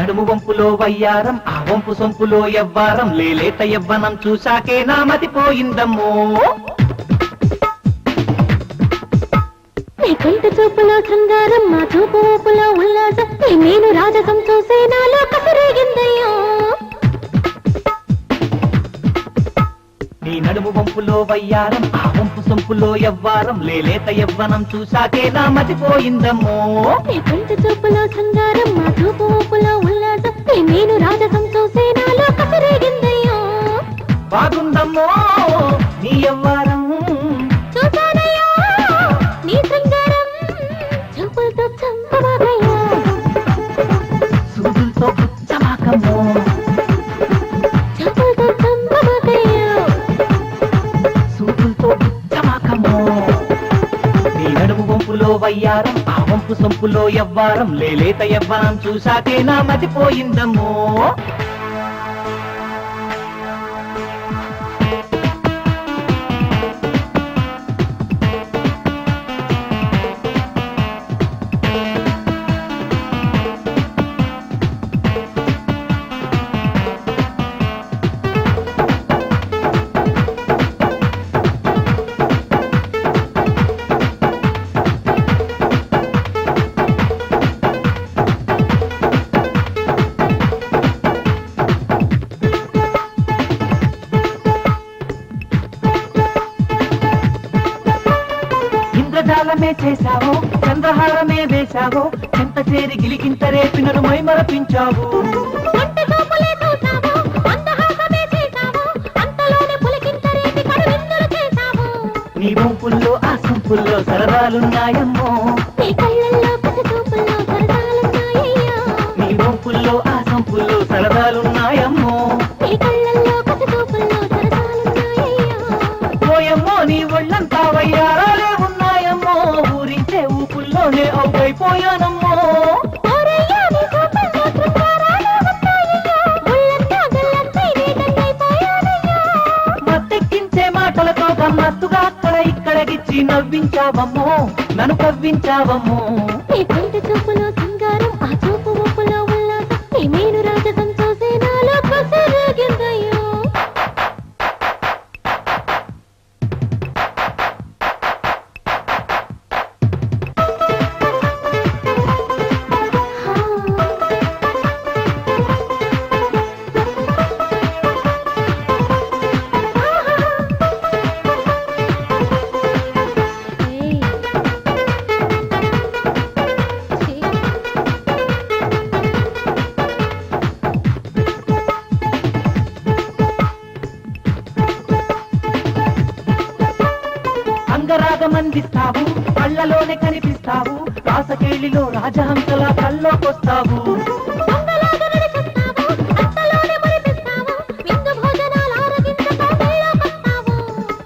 నడుము వంపులో వయ్యారం ఆ వంపు సొంపులో ఎవ్వారం లేలేత యవ్వనం చూశాకే నా మతిపోయిందమ్మో నీ కంటి చూపులో శృంగారం మా చూపు ఊపులో ఉల్లాసం నేను రాజసం చూసే నాలో కసిరేగిందయ్యో నీ నడుము వంపులో వయ్యారం ఆ వంపు సొంపులో ఎవ్వారం లేలేత యవ్వనం చూశాకే నా మతిపోయిందమ్మో నీ కంటి చూపులో శృంగారం మా చూపు ఊపులో ఉల్లాసం నేను రాజసం చూసే నాలో కసిరేగిందయ్యో బాగుందమ్మో నీ యవ్వారం చూసానయ్యో నీ శృంగారం చూపులతో చంపమాకయ్యో సూదులతో గుచ్చమాకమ్మో చూపులతో చంపమాకయ్యో సూదులతో గుచ్చమాకమ్మో నీ నడుము వంపులో వయ్యారం ఆ వంపు సొంపులో ఎవ్వారం లేలేత యవ్వనం చూశాకే నా మతిపోయిందమ్మో ఇంద్రజాలమే చేశావో చంద్రహారమే వేశావో చింత చేరి గిలికింత రేపినను మైమరపించావు కంటి చూపులే చూసావు అందహాసమే చేసావు అంతలోనే పులికింతరేసి కడువిందులు చేసావు నీ వంపుల్లో ఆ సొంపుల్లో సరదాలున్నాయమ్మో నీ కళ్ళల్లో కసి చూపుల్లో సరదాలున్నాయ్యా నీ వంపుల్లో ఆ సొంపుల్లో సరదాలున్నాయమ్మో నీ కళ్ళల్లో కసి చూపుల్లో సరదాలున్నాయ్యా పోయమ్మో నీ ఒళ్ళంతా వయ్యారాలే ఉన్నాయమ్మో ఊరించే ఊపుల్లోనే అవుకైపోయానమ్మో ఓరయ్యా నీ చూపుల్లో శృంగారాలు ఉన్నాయ్యా ఒళ్ళంతా గల్లంతై నీటన్నైపోయానయ్యా మత్తెక్కించే మాటలతో గమ్మత్తుగా అక్కడ ఇక్కడ గిచ్చి నవ్వించావమ్మో నన్ను కవ్వించావమ్మో నీ కంటి చూపులో శృంగారం ఆ చూపు ఊపులో ఉల్లాసం నీ మేను రాజసం చూసే నాలో కసిరేగిందయ్యో అంగరాగమందిస్తావు కళ్ళలోనే కనిపిస్తావు రాసకేళిలో రాజహంసలా కల్లోకొస్తావు దొంగలాగా నడిపిస్తావు అంతలోనే మురిపిస్తావు విందు భోజనాలు ఆరగించక వెళ్ళొస్తావు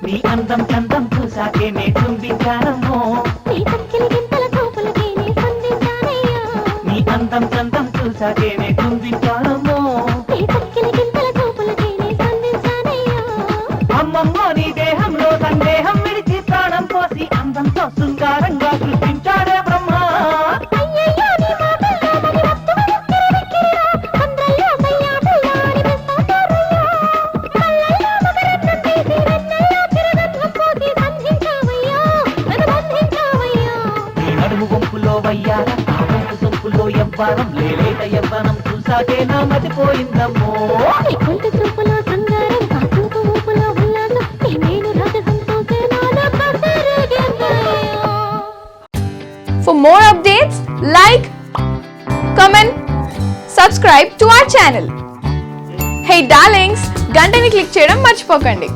నీ అందం చందం చూశాకే నే చుంబించానమ్మో నీ తక్కిలి గింతల చూపులకి నీ స్పందించానయ్యా నీ అందం చందం చూశాకే నే చుంబించానమ్మో నీ తక్కిలి గింతల చూపులకి నీ స్పందించానయ్యా అమ్మమ్మో నీ దేహంలో సందేహం విడిచి ప్రాణం పోసి అందంతో శృంగారంగా సృష్టించాడే బ్రహ్మ అయ్యయ్యో నీ మాటల్లో మరి రక్తమని కిరికిరిరా అందరల్లో సయ్యాటల్లో అనిపిస్తారయ్యా కళ్ళల్లో మకరందం తీసి వెన్నెల్లో చిరుగంధం పోసి బంధించావయ్యా నన్ను బంధించావయ్యా నీ నడుము వంపులో వయ్యారం ఆ వంపు సొంపులో ఎవ్వారం లేలేత యవ్వనం చూశాకే నా మతిపోయిందమ్మో నీ కంటి చూపులో శృంగారం ఆ చూపు ఊపులో ఉల్లాసం నీ నేను రాజసం చూసే నాలో కసిరేగిందయ్యా For more updates, like, comment, subscribe to our channel. Hey darlings, గంటని click చేయడం మర్చిపోకండి.